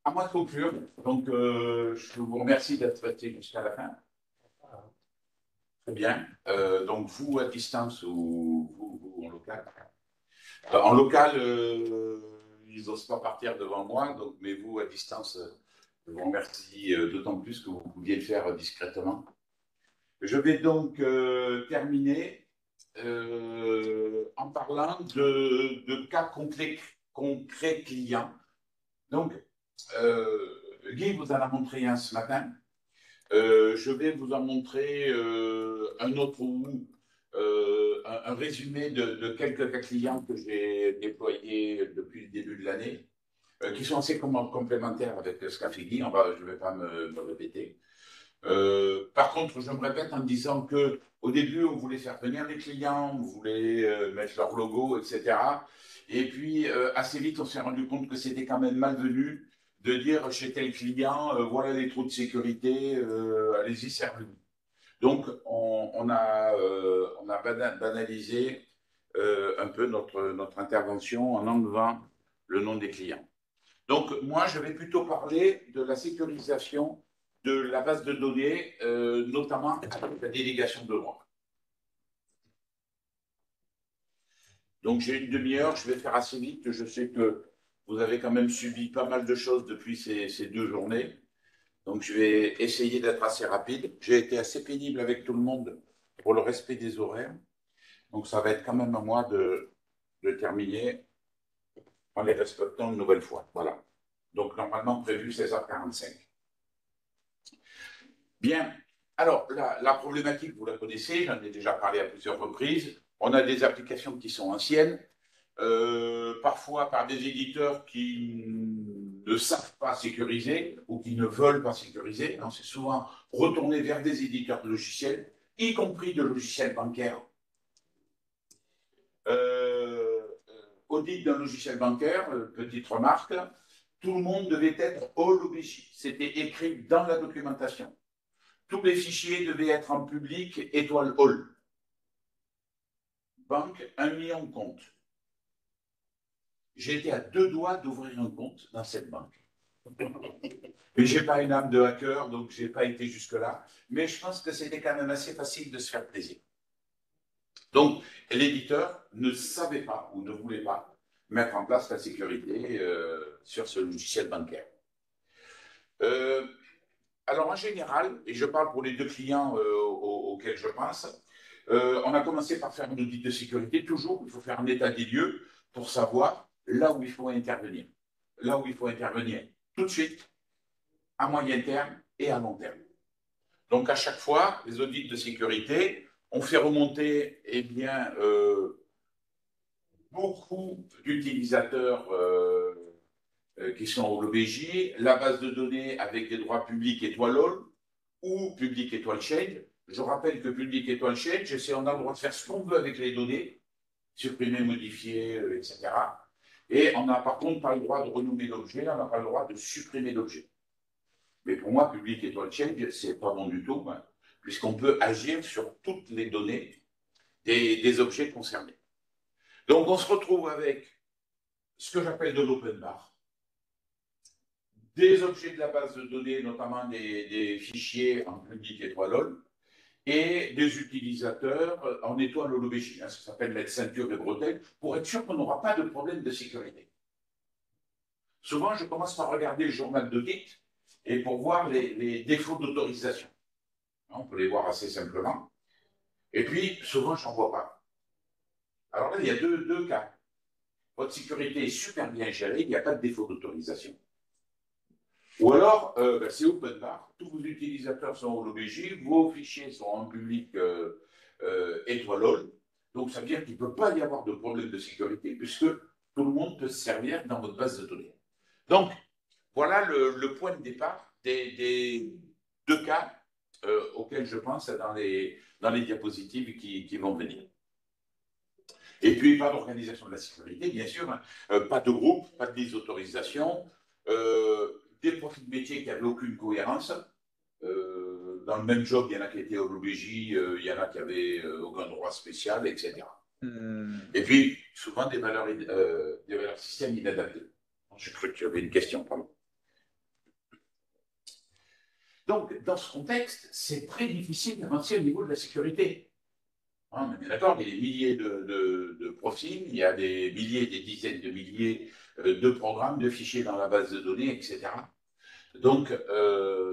À moi de conclure. Donc, je vous remercie d'être resté jusqu'à la fin. Très bien. Donc, vous à distance ou vous en local? En local, ils n'osent pas partir devant moi, donc, mais vous à distance, je vous remercie d'autant plus que vous pouviez le faire discrètement. Je vais donc terminer en parlant de cas concrets clients. Donc, Guy vous en a montré un ce matin. Je vais vous en montrer un autre ou un résumé de quelques cas clients que j'ai déployés depuis le début de l'année, qui sont assez complémentaires avec ce qu'a fait Guy. Je ne vais pas me répéter. Par contre, je me répète en disant que au début, on voulait faire venir les clients, on voulait mettre leur logo, etc. Et puis, assez vite, on s'est rendu compte que c'était quand même malvenu de dire chez tel client, voilà les trous de sécurité, allez-y, servez-vous. Donc, on a banalisé un peu notre intervention en enlevant le nom des clients. Donc, moi, je vais plutôt parler de la sécurisation de la base de données, notamment avec la délégation de droit. Donc, j'ai une demi-heure, je vais faire assez vite. Je sais que vous avez quand même subi pas mal de choses depuis ces 2 journées. Donc, je vais essayer d'être assez rapide. J'ai été assez pénible avec tout le monde pour le respect des horaires. Donc, ça va être quand même à moi de terminer en les respectant une nouvelle fois. Voilà. Donc, normalement prévu 16h45. Bien. Alors, la problématique, vous la connaissez, j'en ai déjà parlé à plusieurs reprises. On a des applications qui sont anciennes, parfois par des éditeurs qui ne savent pas sécuriser ou qui ne veulent pas sécuriser. C'est souvent retourné vers des éditeurs de logiciels, y compris de logiciels bancaires. Audit d'un logiciel bancaire, petite remarque, tout le monde devait être all OBJ. C'était écrit dans la documentation. Tous les fichiers devaient être en public, étoile all. Banque, 1 million de comptes. J'ai été à 2 doigts d'ouvrir un compte dans cette banque. Et je n'ai pas une âme de hacker, donc je n'ai pas été jusque-là. Mais je pense que c'était quand même assez facile de se faire plaisir. Donc, l'éditeur ne savait pas ou ne voulait pas mettre en place la sécurité sur ce logiciel bancaire. Euh, alors, en général, et je parle pour les 2 clients auxquels je pense, on a commencé par faire un audit de sécurité. Toujours, il faut faire un état des lieux pour savoir là où il faut intervenir. Là où il faut intervenir tout de suite, à moyen terme et à long terme. Donc, à chaque fois, les audits de sécurité, on fait remonter beaucoup d'utilisateurs qui sont au LOBJ, la base de données avec des droits publics étoile all ou public étoile change. Je rappelle que public étoile change, c'est on a le droit de faire ce qu'on veut avec les données, supprimer, modifier, etc. Et on n'a par contre pas le droit de renommer l'objet, on n'a pas le droit de supprimer l'objet. Mais pour moi, public étoile change, c'est pas bon du tout, hein, puisqu'on peut agir sur toutes les données des objets concernés. Donc on se retrouve avec ce que j'appelle de l'open bar. Des objets de la base de données, notamment des fichiers en public étoile all, et des utilisateurs en étoile holobégie. Ça s'appelle mettre ceinture et bretelles, pour être sûr qu'on n'aura pas de problème de sécurité. Souvent, je commence par regarder le journal d'audit et pour voir les défauts d'autorisation. On peut les voir assez simplement. Et puis, souvent, je n'en vois pas. Alors là, il y a deux cas. Votre sécurité est super bien gérée, il n'y a pas de défaut d'autorisation. Ou alors, c'est open bar, tous vos utilisateurs sont au l'OBJ, vos fichiers sont en public étoile all. Donc, ça veut dire qu'il ne peut pas y avoir de problème de sécurité puisque tout le monde peut se servir dans votre base de données. Donc, voilà le point de départ des 2 cas auxquels je pense dans les diapositives qui vont venir. Et puis, pas d'organisation de la sécurité, bien sûr, hein. Pas de groupe, pas de liste d'autorisation, des profils de métier qui n'avaient aucune cohérence. Dans le même job, il y en a qui étaient au l'OBJ, il y en a qui n'avaient aucun droit spécial, etc. Et puis, souvent, des valeurs système inadaptées. J'ai cru que tu avais une question, pardon. Donc, dans ce contexte, c'est très difficile d'avancer au niveau de la sécurité. Hein, on est bien d'accord, il y a des milliers de profils, il y a des milliers, des dizaines de milliers de programmes, de fichiers dans la base de données, etc. Donc,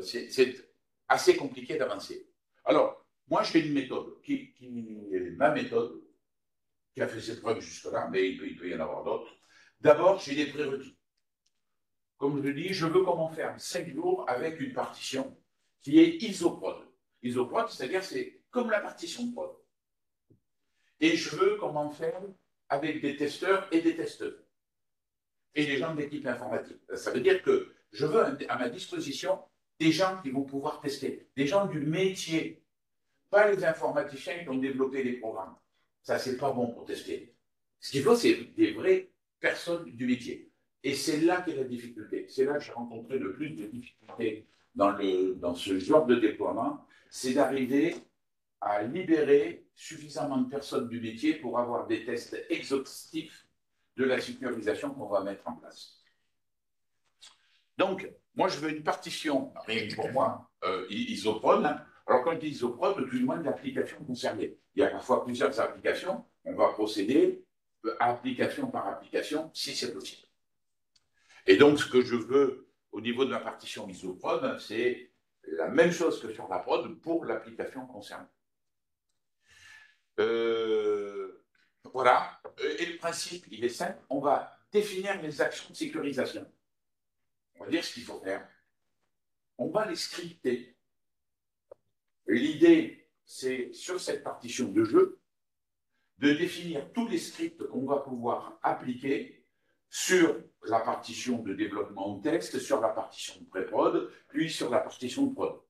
c'est assez compliqué d'avancer. Alors, moi, j'ai une méthode qui est ma méthode, qui a fait ses preuves jusque-là, mais il peut y en avoir d'autres. D'abord, j'ai des prérequis. Comme je le dis, je veux comment faire 5 jours avec une partition qui est isoprod. Isoprod, c'est-à-dire c'est comme la partition de prod. Et je veux comment faire avec des testeurs et des testeurs. Et des gens de l'équipe informatique. Ça veut dire que je veux à ma disposition des gens qui vont pouvoir tester, des gens du métier, pas les informaticiens qui ont développé les programmes. Ça, c'est pas bon pour tester. Ce qu'il faut, c'est des vraies personnes du métier. Et c'est là qu'est la difficulté. C'est là que j'ai rencontré le plus de difficultés dans ce genre de déploiement, c'est d'arriver à libérer suffisamment de personnes du métier pour avoir des tests exhaustifs de la sécurisation qu'on va mettre en place. Donc, moi, je veux une partition, rien que pour moi, isoprod. Alors, quand je dis isoprod, tout le monde l'application concernée. Il y a parfois plusieurs applications. On va procéder application par application, si c'est possible. Et donc, ce que je veux au niveau de la partition isoprod, c'est la même chose que sur la prod pour l'application concernée. Voilà. Et le principe, il est simple. On va définir les actions de sécurisation. On va dire ce qu'il faut faire. On va les scripter. L'idée, c'est sur cette partition de jeu, de définir tous les scripts qu'on va pouvoir appliquer sur la partition de développement de texte, sur la partition de pré-prod, puis sur la partition de prod.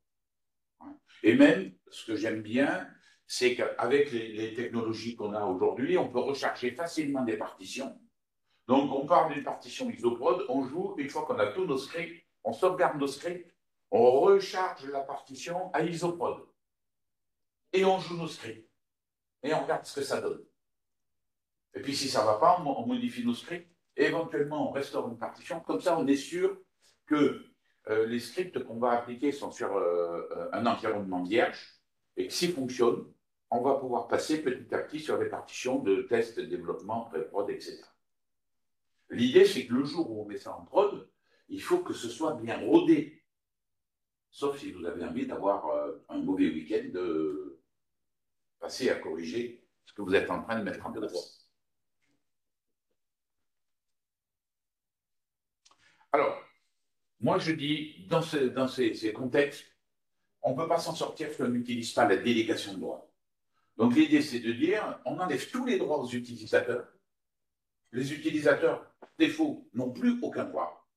Et même, ce que j'aime bien, c'est qu'avec les technologies qu'on a aujourd'hui, on peut recharger facilement des partitions. Donc, on part d'une partition isoprod, on joue, une fois qu'on a tous nos scripts, on sauvegarde nos scripts, on recharge la partition à isoprod. Et on joue nos scripts. Et on regarde ce que ça donne. Et puis, si ça ne va pas, on modifie nos scripts. Et éventuellement, on restaure une partition. Comme ça, on est sûr que les scripts qu'on va appliquer sont sur un environnement vierge et que s'ils fonctionnent, on va pouvoir passer petit à petit sur les partitions de test, développement, pré-prod, etc. L'idée, c'est que le jour où on met ça en prod, il faut que ce soit bien rodé. Sauf si vous avez envie d'avoir un mauvais week-end de passer à corriger ce que vous êtes en train de mettre en place. Alors, moi je dis, dans ces contextes, on ne peut pas s'en sortir si on n'utilise pas la délégation de droits. Donc l'idée, c'est de dire, on enlève tous les droits aux utilisateurs. Les utilisateurs, par défaut, n'ont plus aucun droit.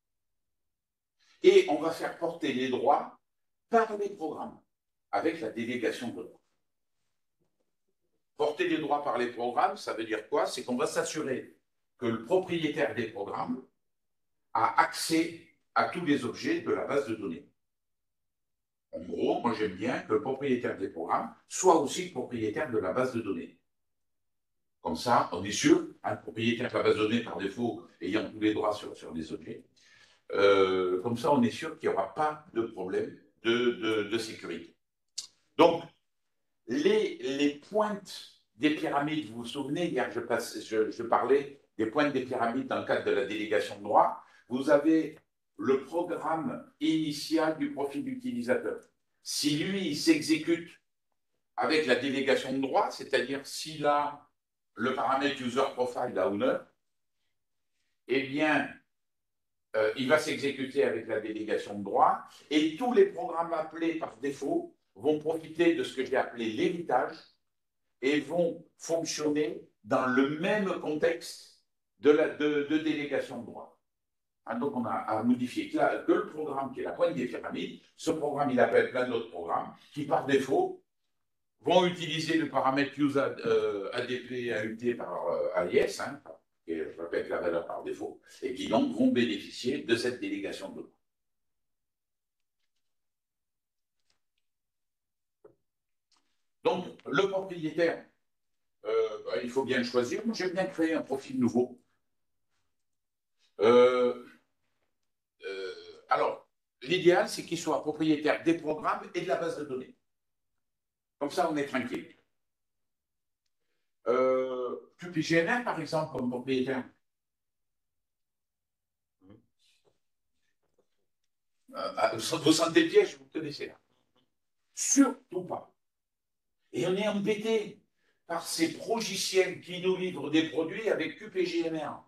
Et on va faire porter les droits par les programmes, avec la délégation de droits. Porter les droits par les programmes, ça veut dire quoi? C'est qu'on va s'assurer que le propriétaire des programmes a accès à tous les objets de la base de données. En gros, moi j'aime bien que le propriétaire des programmes soit aussi le propriétaire de la base de données. Comme ça, on est sûr, un propriétaire de la base de données par défaut ayant tous les droits sur les objets, comme ça on est sûr qu'il n'y aura pas de problème de sécurité. Donc, les pointes des pyramides, vous vous souvenez, hier je parlais des pointes des pyramides dans le cadre de la délégation de droit. Vous avez le programme initial du profil utilisateur. Si lui, il s'exécute avec la délégation de droit, c'est-à-dire s'il a le paramètre user profile à owner, eh bien, il va s'exécuter avec la délégation de droit et tous les programmes appelés par défaut vont profiter de ce que j'ai appelé l'héritage et vont fonctionner dans le même contexte de délégation de droit. Donc, on a à modifier que le programme qui est la pointe des pyramides, ce programme, il appelle plein d'autres programmes qui, par défaut, vont utiliser le paramètre use ADP AUT par AIS, qui est, je répète, la valeur par défaut, et qui donc vont bénéficier de cette délégation de droit. Donc, le propriétaire, il faut bien le choisir. Moi, j'aime bien créer un profil nouveau. Alors, l'idéal, c'est qu'il soit propriétaire des programmes et de la base de données. Comme ça, on est tranquille. QPGNR, par exemple, comme propriétaire. Vous sentez le piège, vous connaissez là. Surtout pas. Et on est embêté par ces progiciels qui nous livrent des produits avec QPGNR.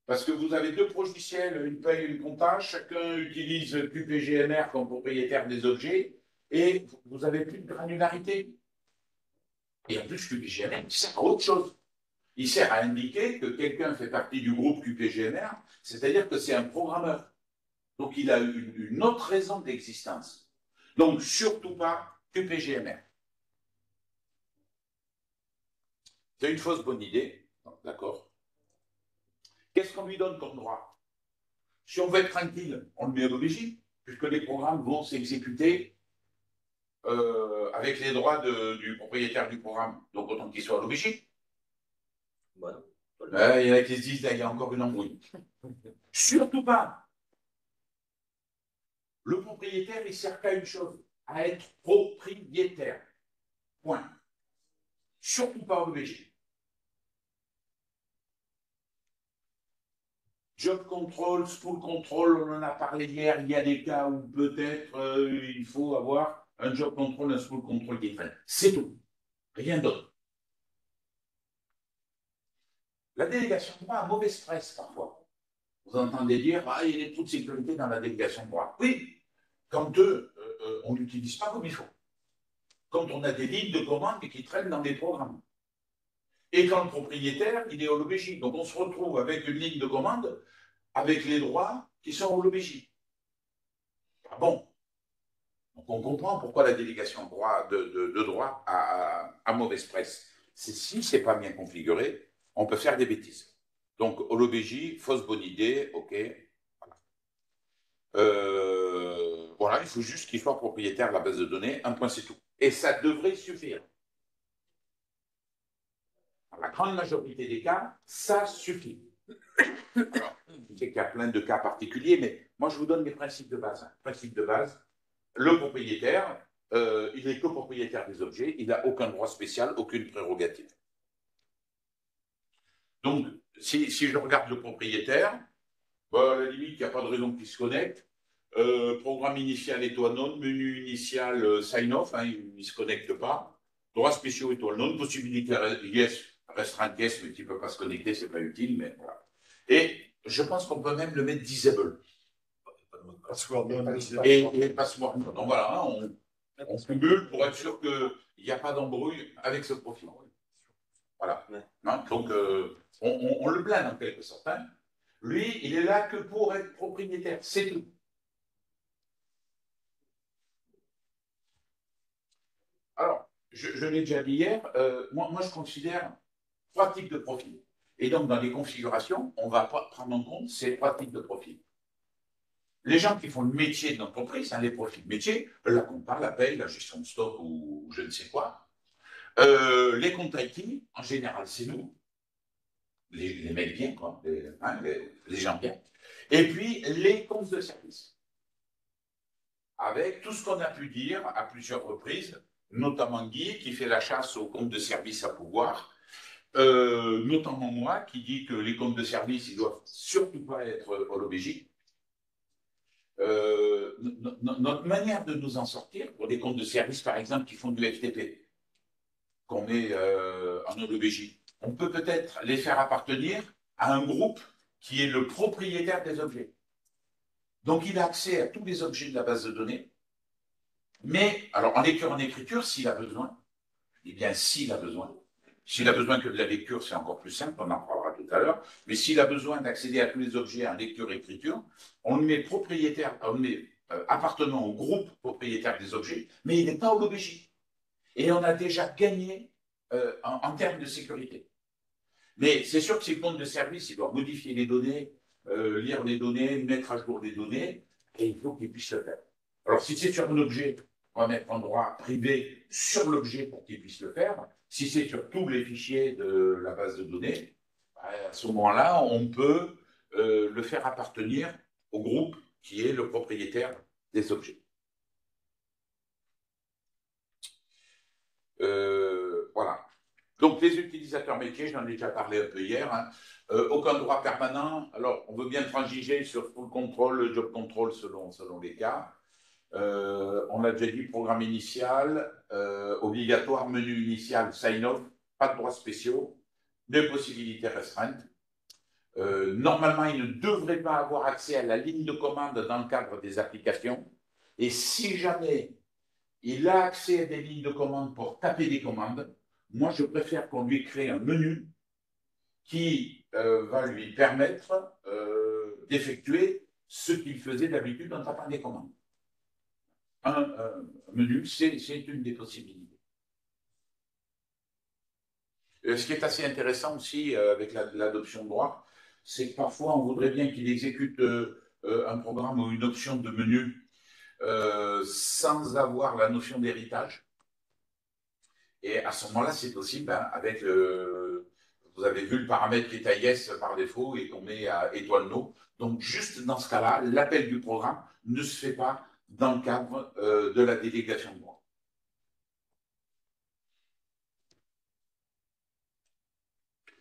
Parce que vous avez deux progiciels, une paye et une compta, chacun utilise QPGNR comme propriétaire des objets, et vous avez plus de granularité. Et en plus, QPGNR, il sert à autre chose. Il sert à indiquer que quelqu'un fait partie du groupe QPGNR, c'est-à-dire que c'est un programmeur. Donc il a une autre raison d'existence. Donc surtout pas QPGMR. C'est une fausse bonne idée, d'accord. Qu'est-ce qu'on lui donne comme droit? Si on veut être tranquille, on le met à l'origine, puisque les programmes vont s'exécuter avec les droits du propriétaire du programme. Donc autant qu'il soit à l'origine. Voilà. Il y en a qui se disent, là, il y a encore une embrouille. Surtout pas. Le propriétaire, il sert qu'à une chose, à être propriétaire. Point. Surtout pas à l'origine. Job control, spool control, on en a parlé hier, il y a des cas où peut-être il faut avoir un job control, un spool control qui traîne. C'est tout. Rien d'autre. La délégation de droit a mauvaise presse parfois. Vous entendez dire, ah, il y a des trous de sécurité dans la délégation de droit. Oui, quand on ne l'utilise pas comme il faut. Quand on a des lignes de commande qui traînent dans les programmes. Et quand le propriétaire, il est au LOBJ. Donc on se retrouve avec une ligne de commande avec les droits qui sont au LOBJ. Ah bon, donc on comprend pourquoi la délégation de droit a mauvaise presse. Si ce n'est pas bien configuré, on peut faire des bêtises. Donc, au l'OBJ, fausse bonne idée, ok. Voilà, il faut juste qu'il soit propriétaire de la base de données, un point c'est tout. Et ça devrait suffire. Dans la grande majorité des cas, ça suffit. Alors, je sais qu'il y a plein de cas particuliers, mais moi je vous donne les principes de base. Principe de base, le propriétaire, il n'est que propriétaire des objets, il n'a aucun droit spécial, aucune prérogative. Donc, si je regarde le propriétaire, bah, à la limite, il n'y a pas de raison qu'il se connecte. Programme initial étoile non, menu initial sign-off, hein, il ne se connecte pas. Droits spéciaux étoile non, possibilité yes, restreinte yes, mais tu ne peux pas se connecter, c'est pas utile, mais voilà. Et je pense qu'on peut même le mettre disable. Password non. Et password non. Donc voilà, hein, on cumule pour être sûr qu'il n'y a pas d'embrouille avec ce profil. Voilà. Hein, donc, on le blinde en quelque sorte. Hein. Lui, il est là que pour être propriétaire, c'est tout. Alors, je l'ai déjà dit hier, moi, je considère trois types de profils. Et donc, dans les configurations, on va prendre en compte ces trois types de profils. Les gens qui font le métier de l'entreprise, hein, les profils métiers, la compta, la paye, la gestion de stock ou je ne sais quoi. Les comptes IT, en général, c'est nous. Les mecs bien, quoi, les gens bien. Et puis, les comptes de service. Avec tout ce qu'on a pu dire à plusieurs reprises, notamment Guy, qui fait la chasse aux comptes de service à pouvoir, notamment moi, qui dit que les comptes de service, ils doivent surtout pas être au l'OBJ. Notre manière de nous en sortir, pour des comptes de service, par exemple, qui font du FTP, qu'on met en OBJ, on peut peut-être les faire appartenir à un groupe qui est le propriétaire des objets. Donc, il a accès à tous les objets de la base de données, mais, alors, en lecture, en écriture, s'il a besoin, eh bien, s'il a besoin, s'il a besoin que de la lecture, c'est encore plus simple, on en parlera tout à l'heure, mais s'il a besoin d'accéder à tous les objets en lecture-écriture, on le met propriétaire, on le met appartenant au groupe propriétaire des objets, mais il n'est pas au l'OBJ. Et on a déjà gagné en termes de sécurité. Mais c'est sûr que ces comptes de service, il doit modifier les données, lire les données, mettre à jour les données, et il faut qu'il puisse le faire. Alors, si c'est sur un objet, on va mettre un droit privé sur l'objet pour qu'il puisse le faire. Si c'est sur tous les fichiers de la base de données, à ce moment-là, on peut le faire appartenir au groupe qui est le propriétaire des objets. Voilà. Donc, les utilisateurs métiers, j'en ai déjà parlé un peu hier, hein. Aucun droit permanent. Alors, on veut bien transiger sur full control, job control selon les cas. On l'a déjà dit, programme initial, obligatoire, menu initial, sign-off, pas de droits spéciaux, de possibilités restreintes. Normalement, il ne devrait pas avoir accès à la ligne de commande dans le cadre des applications. Et si jamais il a accès à des lignes de commande pour taper des commandes, moi, je préfère qu'on lui crée un menu qui va lui permettre d'effectuer ce qu'il faisait d'habitude en tapant des commandes. Un menu, c'est une des possibilités. Ce qui est assez intéressant aussi avec l'adoption de droit, c'est que parfois on voudrait bien qu'il exécute un programme ou une option de menu sans avoir la notion d'héritage. Et à ce moment-là, c'est possible hein, avec vous avez vu le paramètre qui est à yes par défaut et qu'on met à étoile no. Donc juste dans ce cas-là, l'appel du programme ne se fait pas dans le cadre de la délégation de droit.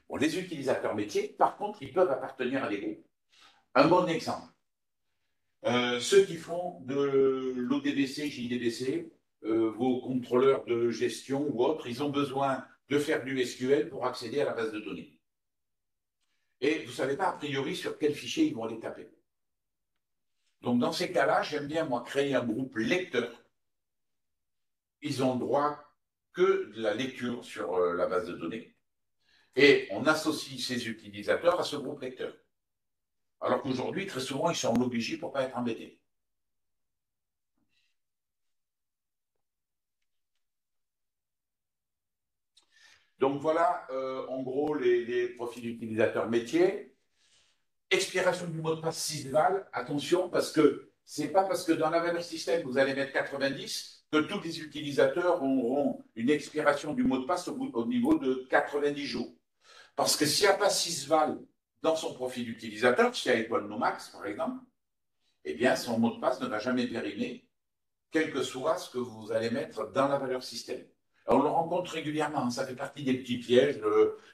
Bon, les utilisateurs métiers, par contre, ils peuvent appartenir à des groupes. Un bon exemple, ceux qui font de l'ODBC, JDBC, vos contrôleurs de gestion ou autres, ils ont besoin de faire du SQL pour accéder à la base de données. Et vous ne savez pas a priori sur quel fichier ils vont les taper. Donc dans ces cas-là, j'aime bien moi créer un groupe lecteur. Ils ont droit que de la lecture sur la base de données. Et on associe ces utilisateurs à ce groupe lecteur. Alors qu'aujourd'hui, très souvent, ils sont obligés pour ne pas être embêtés. Donc voilà, en gros, les profils d'utilisateurs métiers. Expiration du mot de passe Sysval, attention, parce que c'est pas parce que dans la valeur système, vous allez mettre 90 que tous les utilisateurs auront une expiration du mot de passe au niveau de 90 jours. Parce que s'il n'y a pas Sysval dans son profil utilisateur, s'il y a étoile Nomax, par exemple, eh bien, son mot de passe ne va jamais périmer, quel que soit ce que vous allez mettre dans la valeur système. On le rencontre régulièrement, ça fait partie des petits pièges.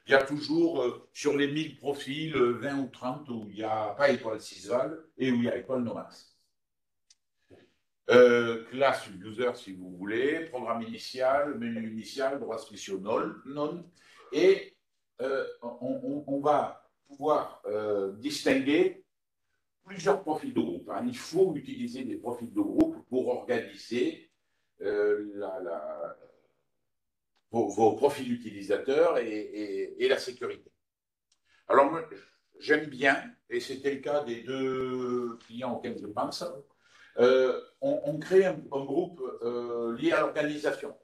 Il y a toujours sur les 1000 profils, 20 ou 30 où il n'y a pas étoile Sysval et où il y a étoile Nomax. Classe user si vous voulez, programme initial, menu initial, droits spéciaux non. Et on va pouvoir distinguer plusieurs profils de groupe. Hein. Il faut utiliser des profils de groupe pour organiser vos profils utilisateurs et la sécurité. Alors, moi, j'aime bien, et c'était le cas des deux clients auxquels je pense, on crée un groupe lié à l'organisation.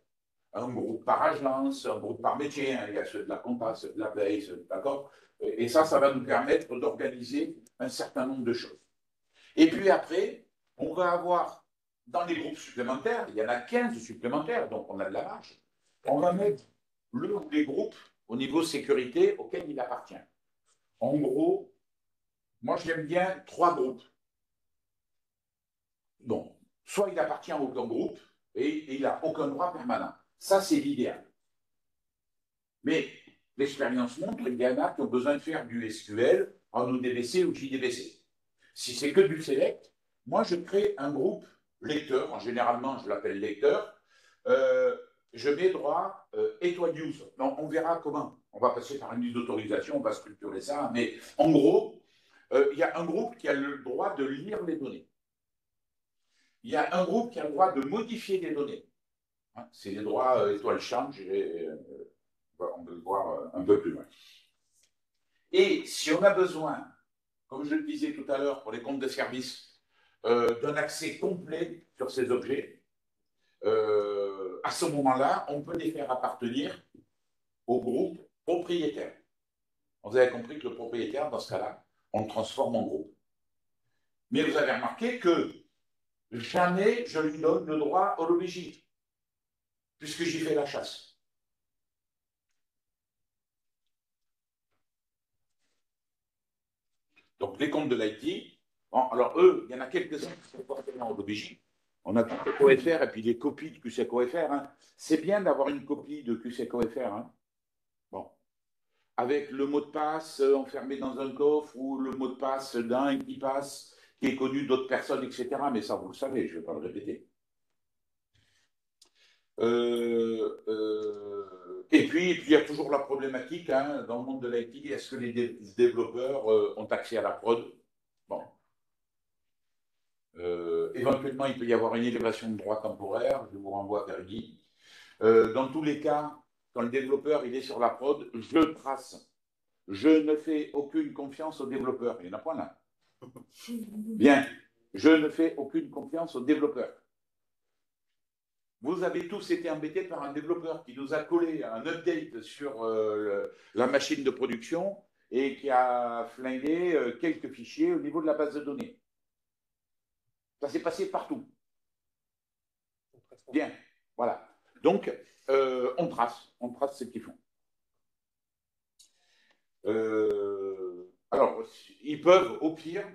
Un groupe par agence, un groupe par métier, hein, il y a ceux de la compta, ceux de la paie, d'accord. Et ça va nous permettre d'organiser un certain nombre de choses. Et puis après, on va avoir dans les groupes supplémentaires, il y en a 15 supplémentaires, donc on a de la marge, on va mettre le ou les groupes au niveau sécurité auquel il appartient. En gros, moi j'aime bien 3 groupes. Donc, soit il appartient à aucun groupe et il n'a aucun droit permanent. Ça, c'est l'idéal. Mais l'expérience montre qu'il y en a qui ont besoin de faire du SQL en ODBC ou JDBC. Si c'est que du select, moi je crée un groupe lecteur, généralement je l'appelle lecteur, je mets droit étoile use. Donc, on verra comment. On va passer par une liste d'autorisation, on va structurer ça, mais en gros, il y a un groupe qui a le droit de lire les données. Il y a un groupe qui a le droit de modifier les données. Hein, c'est les droits étoile change, on peut le voir un peu plus loin. Et si on a besoin, comme je le disais tout à l'heure pour les comptes de service, d'un accès complet sur ces objets, à ce moment-là, on peut les faire appartenir au groupe propriétaire. Vous avez compris que le propriétaire, dans ce cas-là, on le transforme en groupe. Mais vous avez remarqué que jamais je lui donne le droit au logiciel, puisque j'y fais la chasse. Donc les comptes de l'IT, Bon, alors eux, il y en a quelques-uns qui sont fortement en OBJ. On a QCOFR et puis les copies de QCOFR. Hein. C'est bien d'avoir une copie de QCOFR. Hein. Bon. Avec le mot de passe enfermé dans un coffre ou le mot de passe d'un qui passe, qui est connu d'autres personnes, etc. Mais ça, vous le savez, je ne vais pas le répéter. Et puis, il y a toujours la problématique hein, dans le monde de l'IT, est-ce que les développeurs ont accès à la prod? Bon. Éventuellement, il peut y avoir une élévation de droit temporaire, je vous renvoie vers Guy. Dans tous les cas, quand le développeur il est sur la prod, je trace. Je ne fais aucune confiance aux développeurs. Il y en a point là. Bien, je ne fais aucune confiance aux développeurs. Vous avez tous été embêtés par un développeur qui nous a collé un update sur la machine de production et qui a flingué quelques fichiers au niveau de la base de données. Ça s'est passé partout. Bien, voilà. Donc, on trace ce qu'ils font. Alors, ils peuvent au pire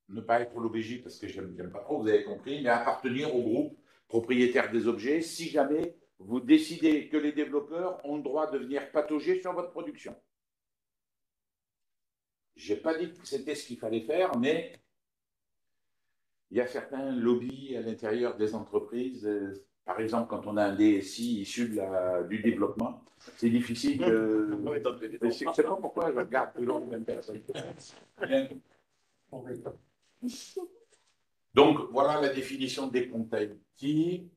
ne pas être l'OBJ parce que je n'aime pas trop, vous avez compris, mais appartenir au groupe propriétaire des objets si jamais vous décidez que les développeurs ont le droit de venir patauger sur votre production. Je n'ai pas dit que c'était ce qu'il fallait faire, mais il y a certains lobbies à l'intérieur des entreprises. Par exemple, quand on a un DSI issu du développement, c'est difficile de... Je ne sais pas pourquoi je regarde toujours les mêmes personnes. Donc, voilà la définition des comptes IT.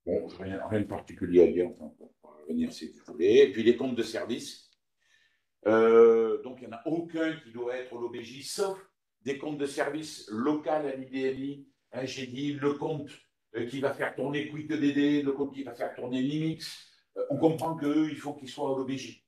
Bon, rien de particulier à dire, on va revenir si vous voulez. Et puis les comptes de service. Donc, il n'y en a aucun qui doit être l'OBJ, sauf des comptes de service local à l'IDMI. Hein, j'ai dit le compte qui va faire tourner QuickDD, le compte qui va faire tourner Mimix. On comprend qu'eux, il faut qu'ils soient à l'OBJ.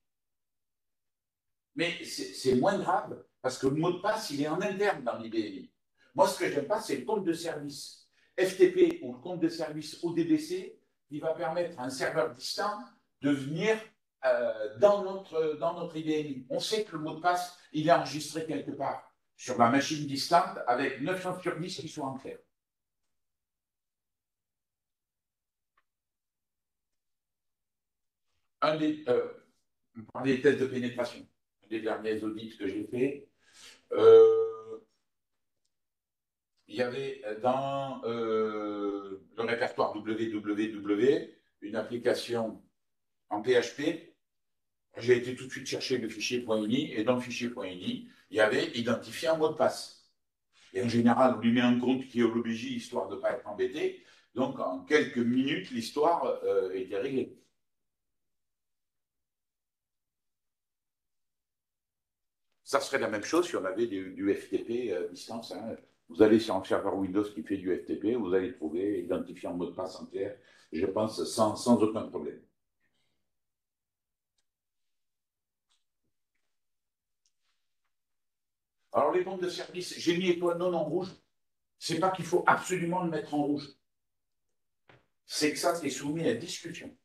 Mais c'est moins grave, parce que le mot de passe, il est en interne dans l'IDMI. Moi, ce que je n'aime pas, c'est le compte de service FTP ou le compte de service ODBC qui va permettre à un serveur distant de venir dans notre IDMI. On sait que le mot de passe, il est enregistré quelque part sur la machine distante avec 9 chances sur 10 qui sont en clair. On parlait des tests de pénétration. Un des derniers audits que j'ai fait, il y avait dans le répertoire www une application en PHP. J'ai été tout de suite chercher le fichier .ini et dans le fichier .ini, il y avait identifié un mot de passe. Et en général, on lui met un compte qui est au l'OBJ histoire de ne pas être embêté. Donc, en quelques minutes, l'histoire était réglée. Ça serait la même chose si on avait du FTP distance. Hein. Vous allez sur un serveur Windows qui fait du FTP, vous allez trouver identifié un mot de passe en clair, je pense, sans aucun problème. Alors, les comptes de service, j'ai mis étoile non en rouge. C'est pas qu'il faut absolument le mettre en rouge. C'est que ça, c'est soumis à discussion.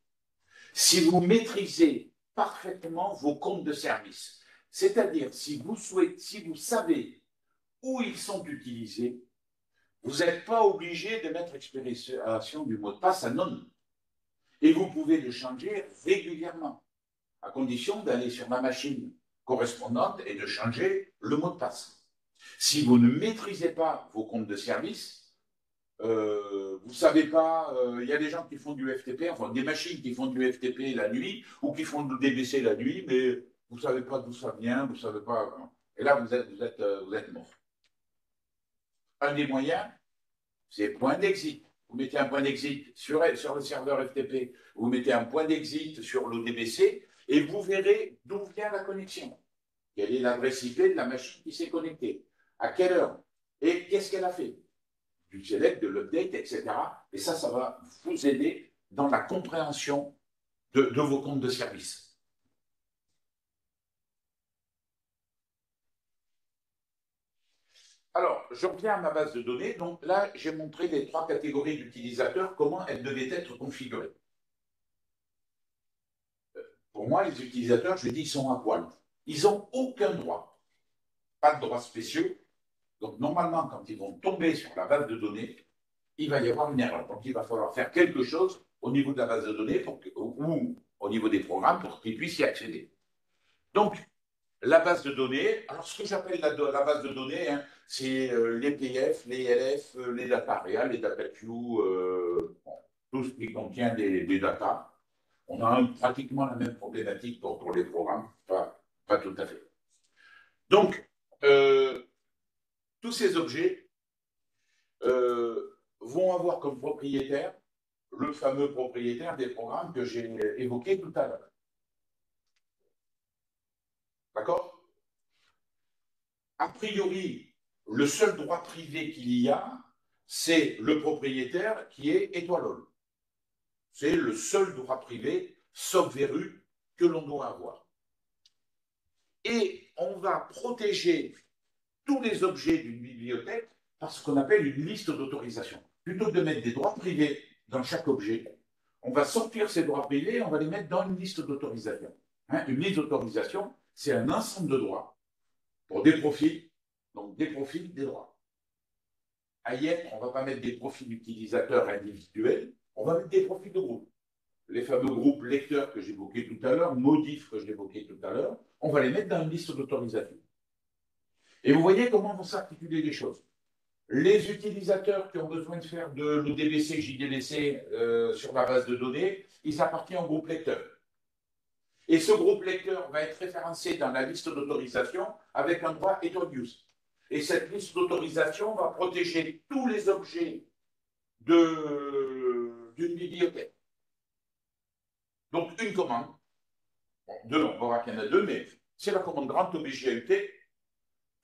Si vous maîtrisez parfaitement vos comptes de service, c'est-à-dire si vous savez où ils sont utilisés, vous n'êtes pas obligé de mettre expiration du mot de passe à non. Et vous pouvez le changer régulièrement, à condition d'aller sur la machine correspondante et de changer le mot de passe. Si vous ne maîtrisez pas vos comptes de service, vous ne savez pas, il y a des gens qui font du FTP, enfin des machines qui font du FTP la nuit ou qui font du DBC la nuit, mais vous ne savez pas d'où ça vient, vous ne savez pas. Et là, vous êtes mort. Un des moyens, c'est point d'exit. Vous mettez un point d'exit sur le serveur FTP, vous mettez un point d'exit sur l'ODBC et vous verrez d'où vient la connexion. Quelle est l'adresse IP de la machine qui s'est connectée? À quelle heure? Et qu'est-ce qu'elle a fait? Du select, de l'update, etc. Et ça va vous aider dans la compréhension de vos comptes de service. Alors, je reviens à ma base de données. Donc là, j'ai montré les 3 catégories d'utilisateurs, comment elles devaient être configurées. pour moi, les utilisateurs, je dis, ils sont à poil. Ils n'ont aucun droit, pas de droits spéciaux. Donc, normalement, quand ils vont tomber sur la base de données, il va y avoir une erreur. Donc, il va falloir faire quelque chose au niveau de la base de données ou au niveau des programmes pour qu'ils puissent y accéder. Donc, la base de données, alors ce que j'appelle la base de données, hein, c'est les PF, les LF, les data real, les data queue, bon, tout ce qui contient des data. On a pratiquement la même problématique pour les programmes, pas tout à fait. Donc, tous ces objets vont avoir comme propriétaire le fameux propriétaire des programmes que j'ai évoqué tout à l'heure. D'accord? A priori, le seul droit privé qu'il y a, c'est le propriétaire qui est étoilol. C'est le seul droit privé, sauf verru, que l'on doit avoir. Et on va protéger tous les objets d'une bibliothèque par ce qu'on appelle une liste d'autorisation. Plutôt que de mettre des droits privés dans chaque objet, on va sortir ces droits privés et on va les mettre dans une liste d'autorisation. Hein, une liste d'autorisation, c'est un ensemble de droits pour des profils, donc des profils, des droits. Ailleurs, on ne va pas mettre des profils utilisateurs individuels, on va mettre des profils de groupe. Les fameux groupes lecteurs que j'évoquais tout à l'heure, modifs que j'évoquais tout à l'heure, on va les mettre dans une liste d'autorisation. Et vous voyez comment vont s'articuler les choses. Les utilisateurs qui ont besoin de faire de l'ODBC, JDBC sur la base de données, ils appartiennent au groupe lecteur. Et ce groupe lecteur va être référencé dans la liste d'autorisation avec un droit Etoile Use. Et cette liste d'autorisation va protéger tous les objets d'une bibliothèque. Donc, une commande, bon, deux, on va voir qu'il y en a deux, mais c'est la commande grande OBJLT,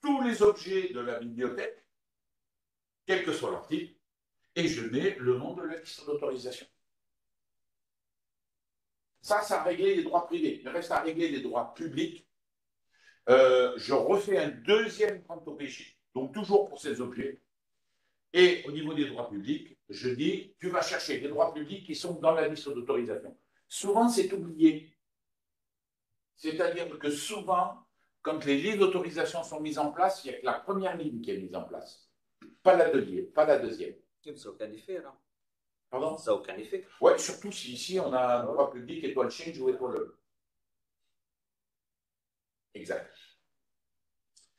tous les objets de la bibliothèque, quel que soit leur type, et je mets le nom de la liste d'autorisation. Ça a réglé les droits privés. Il reste à régler les droits publics. Je refais un deuxième compte OBJ, donc toujours pour ces objets. Et au niveau des droits publics, je dis, tu vas chercher les droits publics qui sont dans la liste d'autorisation. Souvent, c'est oublié. C'est-à-dire que souvent, quand les lignes d'autorisation sont mises en place, il n'y a que la première ligne qui est mise en place. Pas la deuxième. Pas la deuxième. Ça n'a aucun effet, alors. Pardon? Ça n'a aucun effet. Oui, surtout si ici on a un droit public, étoile change ou étoile. Exact.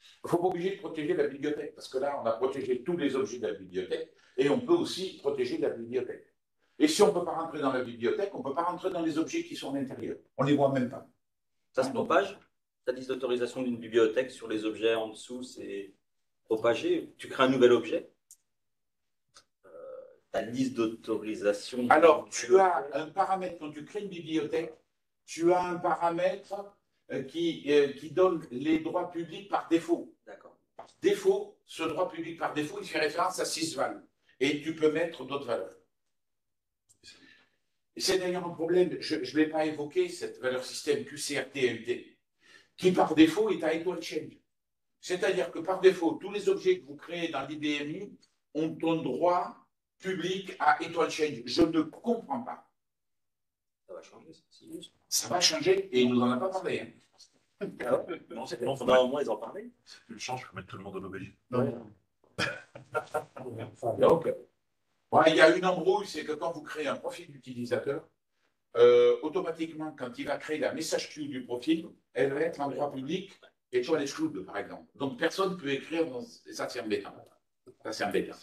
Il ne faut pas obliger de protéger la bibliothèque, parce que là, on a protégé tous les objets de la bibliothèque, et on peut aussi protéger la bibliothèque. Et si on ne peut pas rentrer dans la bibliothèque, on ne peut pas rentrer dans les objets qui sont à l'intérieur. On ne les voit même pas. Ça se propage? Ta liste d'autorisation d'une bibliothèque sur les objets en dessous, c'est propagé. Tu crées un nouvel objet. Ta liste d'autorisation. Alors, tu as un paramètre, quand tu crées une bibliothèque, tu as un paramètre qui donne les droits publics par défaut. D'accord. Par défaut, ce droit public par défaut, il fait référence à 6 valeurs. Et tu peux mettre d'autres valeurs. C'est d'ailleurs un problème, je ne vais pas évoquer cette valeur système QCRT-LT, qui par défaut est à étoile change. C'est-à-dire que par défaut, tous les objets que vous créez dans l'IDMI ont un droit public à étoile change. Je ne comprends pas. Ça va changer, ça va changer et il ne nous en a pas parlé. Hein. Ah ouais. Non, c'est bon, pendant un moment, ils en parlaient. Si tu le changes, il faut mettre tout le monde en obéi. Donc, il y a une embrouille, c'est que quand vous créez un profil d'utilisateur, automatiquement, quand il va créer la message queue du profil, elle va être en droit public et toi exclude, par exemple. Donc, personne ne peut écrire dans... Et ça, c'est embêtant. Ça, c'est embêtant.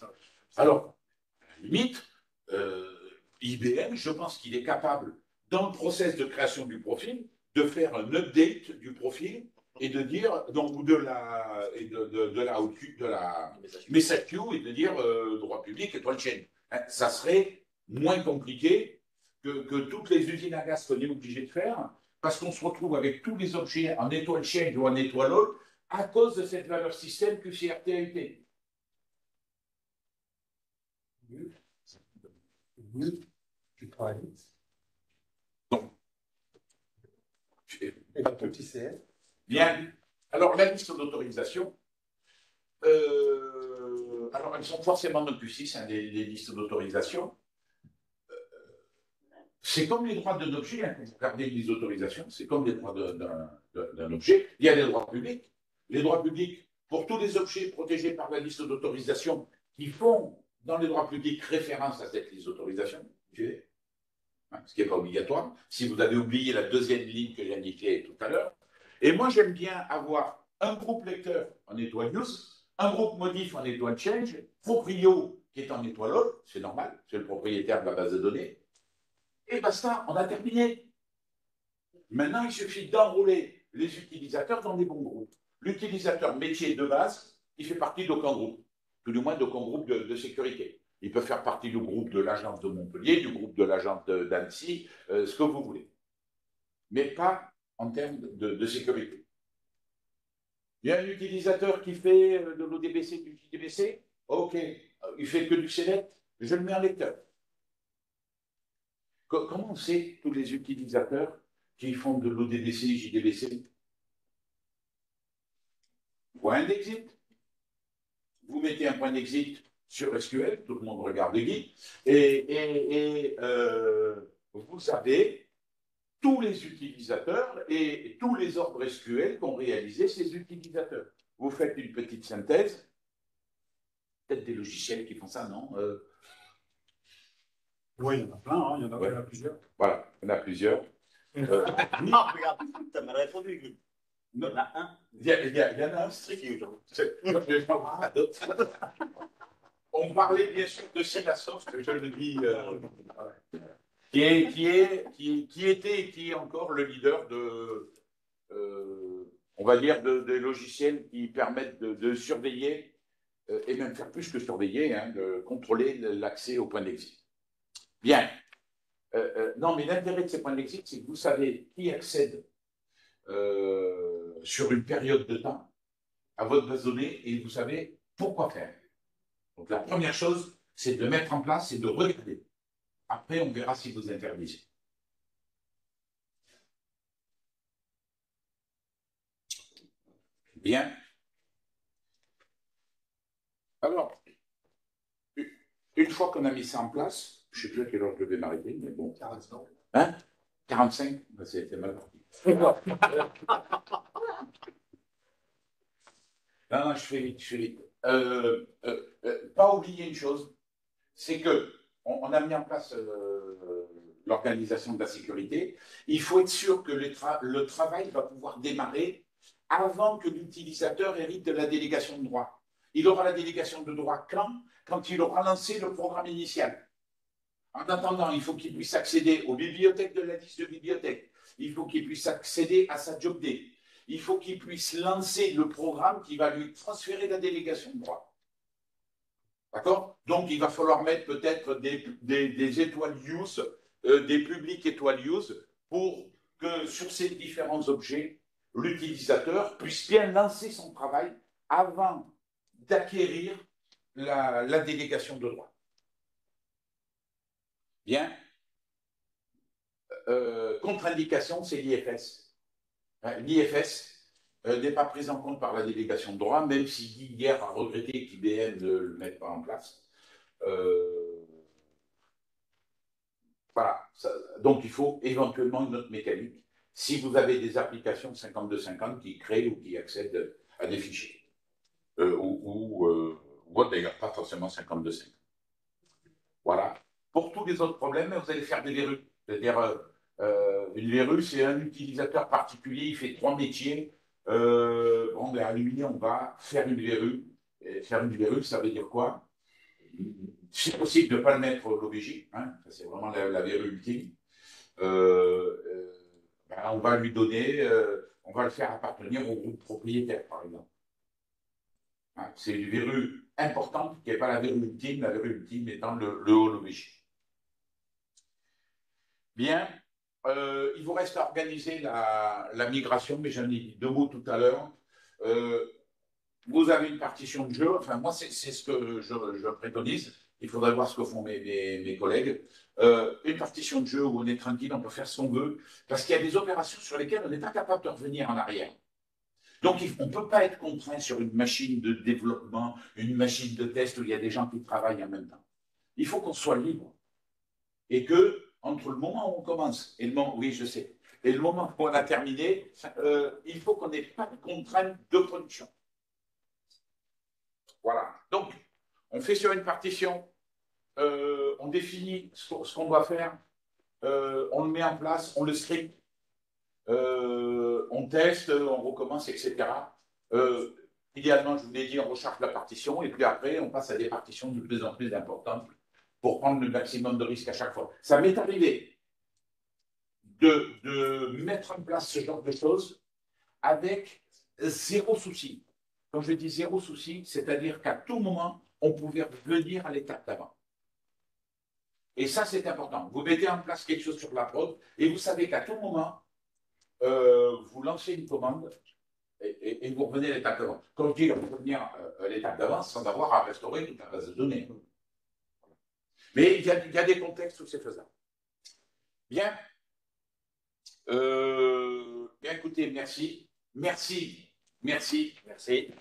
Alors, à la limite, IBM, je pense qu'il est capable, dans le process de création du profil, de faire un update du profil et de dire, donc, de la message queue et de dire droit public étoile chain. Hein, ça serait moins compliqué que toutes les usines à gaz qu'on est obligé de faire, parce qu'on se retrouve avec tous les objets en étoile chain ou en étoile all à cause de cette valeur système QCRT-LT. Donc, bien. Alors, la liste d'autorisation, alors elles sont forcément non plus 6, hein, les listes d'autorisation. c'est comme les droits d'un objet, hein, quand vous regardez les autorisations, c'est comme les droits d'un objet. Il y a les droits publics. Les droits publics, pour tous les objets protégés par la liste d'autorisation qui font, dans les droits publics, référence à cette liste d'autorisation, ce qui n'est pas obligatoire, si vous avez oublié la deuxième ligne que j'ai indiquée tout à l'heure. Et moi, j'aime bien avoir un groupe lecteur en étoile use, un groupe modif en étoile change, proprio qui est en étoile all, c'est normal, c'est le propriétaire de la base de données, et basta, on a terminé. Maintenant, il suffit d'enrouler les utilisateurs dans des bons groupes. L'utilisateur métier de base, il fait partie d'aucun groupe, tout du moins d'aucun groupe de sécurité. Il peut faire partie du groupe de l'agence de Montpellier, du groupe de l'agence d'Annecy, ce que vous voulez. Mais pas en termes de sécurité. Il y a un utilisateur qui fait de l'ODBC, du JDBC, ok, il fait que du CNET, je le mets en lecteur. Comment on sait tous les utilisateurs qui font de l'ODBC, JDBC? Point d'exit. Vous mettez un point d'exit sur SQL, tout le monde regarde le guide, et vous avez tous les utilisateurs et tous les ordres SQL qu'ont réalisé ces utilisateurs. Vous faites une petite synthèse, peut-être des logiciels qui font ça, non? Oui, il y en a plein, hein, il y en a plusieurs. Voilà, il y en a plusieurs. Non, regarde, tu as mal répondu, Guy. Il y en a un. Il y en a un strict. On parlait bien sûr de Silasoft, je le dis, qui était et qui est encore le leader de, on va dire, des logiciels qui permettent de surveiller, et même faire plus que surveiller, hein, de contrôler l'accès aux points d'exit. Bien. Non, mais l'intérêt de ces points d'exit, c'est que vous savez qui accède sur une période de temps à votre base de données et vous savez pourquoi faire. Donc la première chose, c'est de mettre en place et de regarder. Après, on verra si vous interdisez. Bien. Alors, une fois qu'on a mis ça en place, je ne sais plus à quelle heure je vais m'arrêter, mais bon. 45. Hein? 45? Ben, c'était mal parti. Non, je fais vite. Pas oublier une chose, c'est que on a mis en place l'organisation de la sécurité. Il faut être sûr que le travail va pouvoir démarrer avant que l'utilisateur hérite de la délégation de droit. Il aura la délégation de droit quand il aura lancé le programme initial. En attendant, il faut qu'il puisse accéder aux bibliothèques de la liste de bibliothèques. Il faut qu'il puisse accéder à sa job day. Il faut qu'il puisse lancer le programme qui va lui transférer la délégation de droit. D'accord? Donc, il va falloir mettre peut-être des étoiles use, des publics étoiles use, pour que sur ces différents objets, l'utilisateur puisse bien lancer son travail avant d'acquérir la délégation de droit. Bien. Contre-indication, c'est l'IFS. L'IFS n'est pas pris en compte par la délégation de droit, même si Guy hier a regretté qu'IBM ne le mette pas en place. Voilà. Donc, il faut éventuellement une autre mécanique si vous avez des applications 5250 qui créent ou qui accèdent à des fichiers. Ou d'ailleurs, pas forcément 5250. Voilà. Pour tous les autres problèmes, vous allez faire des verrues. C'est-à-dire, une verrue, c'est un utilisateur particulier, il fait 3 métiers. Bon, ben, à l'Aluminium, on va faire une verrue. Et faire une verrue, ça veut dire quoi? C'est possible de ne pas le mettre au l'OBJ, hein, c'est vraiment la verrue ultime. Ben, on va lui donner, on va le faire appartenir au groupe propriétaire, par exemple. Hein, c'est une verrue importante qui n'est pas la verrue ultime étant le haut l'OBJ. Bien, il vous reste à organiser la migration, mais j'en ai dit 2 mots tout à l'heure. Vous avez une partition de jeu, enfin moi c'est ce que je préconise, il faudrait voir ce que font mes collègues. Une partition de jeu où on est tranquille, on peut faire ce qu'on veut, parce qu'il y a des opérations sur lesquelles on n'est pas capable de revenir en arrière. Donc on ne peut pas être contraint sur une machine de développement, une machine de test où il y a des gens qui travaillent en même temps. Il faut qu'on soit libre et que entre le moment où on commence et le moment, oui, je sais, et le moment où on a terminé, il faut qu'on n'ait pas de contrainte de production. Voilà. Donc, on fait sur une partition, on définit ce qu'on doit faire, on le met en place, on le script, on teste, on recommence, etc. Idéalement, je vous l'ai dit, on recharge la partition et puis après, on passe à des partitions de plus en plus importantes pour prendre le maximum de risques à chaque fois. Ça m'est arrivé de mettre en place ce genre de choses avec zéro souci. Quand je dis zéro souci, c'est-à-dire qu'à tout moment, on pouvait revenir à l'étape d'avant. Et ça, c'est important. Vous mettez en place quelque chose sur la prod et vous savez qu'à tout moment, vous lancez une commande et vous revenez à l'étape d'avant. Quand je dis revenir à l'étape d'avant, sans avoir à restaurer toute la base de données. Mais il y a des contextes où c'est faisable. Bien. Bien, écoutez, merci. Merci. Merci. Merci.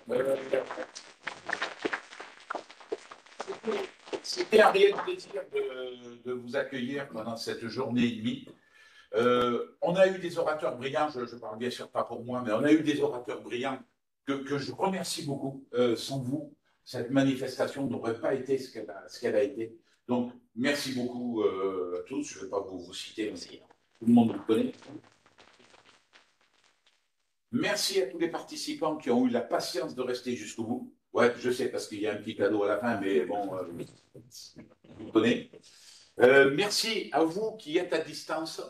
C'était un réel plaisir de vous accueillir pendant cette journée et demie. On a eu des orateurs brillants, je parle bien sûr pas pour moi, mais on a eu des orateurs brillants que je remercie beaucoup. Sans vous, cette manifestation n'aurait pas été ce qu'elle a été. Donc, merci beaucoup à tous. Je ne vais pas vous citer, mais tout le monde vous connaît. Merci à tous les participants qui ont eu la patience de rester jusqu'au bout. Ouais, je sais, parce qu'il y a un petit cadeau à la fin, mais bon, vous connaissez. Merci à vous qui êtes à distance,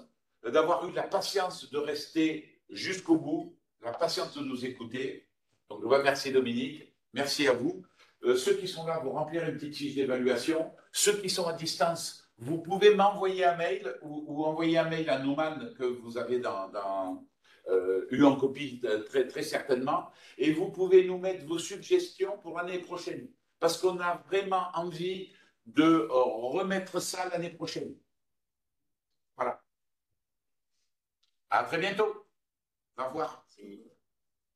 d'avoir eu la patience de rester jusqu'au bout, la patience de nous écouter. Donc, je vous remercie Dominique. Merci à vous. Ceux qui sont là, vous remplir une petite fiche d'évaluation. Ceux qui sont à distance, vous pouvez m'envoyer un mail ou envoyer un mail à Nouman que vous avez eu en copie très, très certainement. Et vous pouvez nous mettre vos suggestions pour l'année prochaine. Parce qu'on a vraiment envie de remettre ça l'année prochaine. Voilà. À très bientôt. Au revoir.